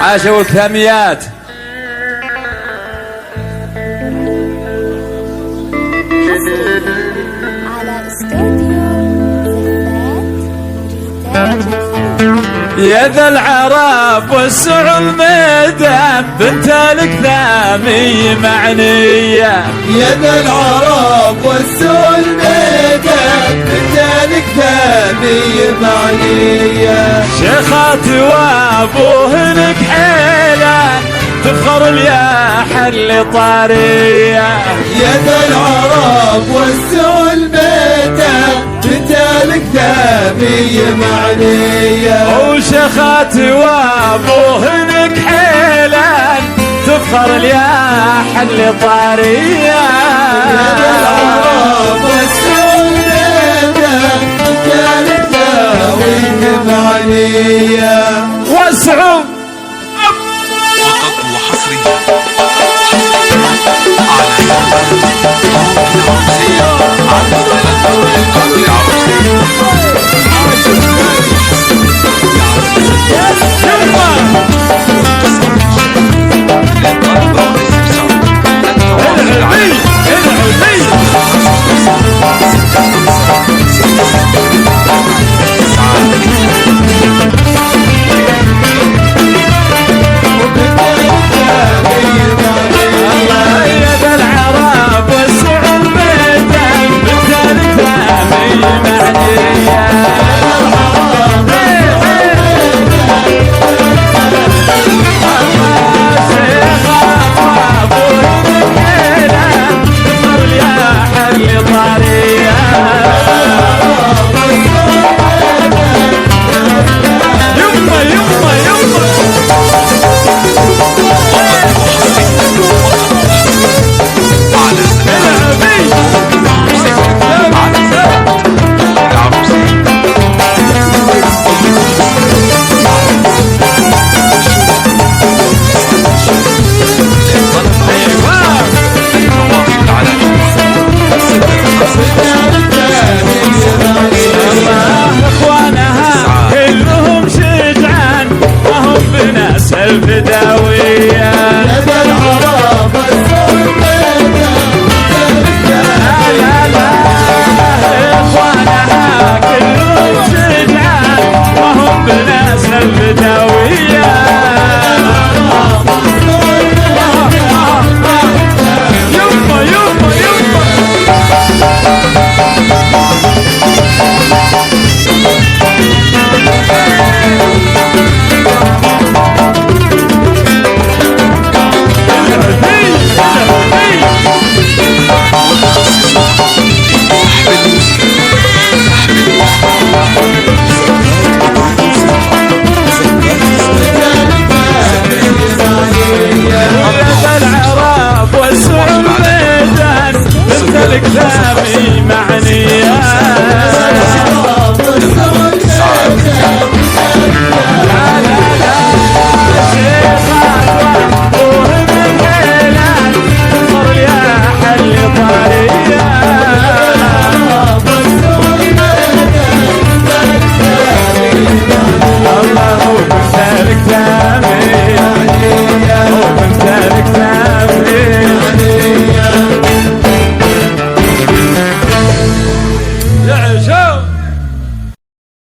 عاشوا الكاميات. على استوديو يا ذا العرب والسع الميدان بنت الكثامي معنية. يا ذا العرب والسع الميدان بنت الكثامي معنية. شيخاتي وابوه لك حيلان تفخر الياح اللي طارية. يا ذا العرب والسع الميدان بنت الكثامي معنية. وشيخاتي وابوه لك حيلان تفخر الياح اللي طارية. يا ذا العرب والسع الميدان بنت الكثامي معنية. واسعوا فقط وحصريا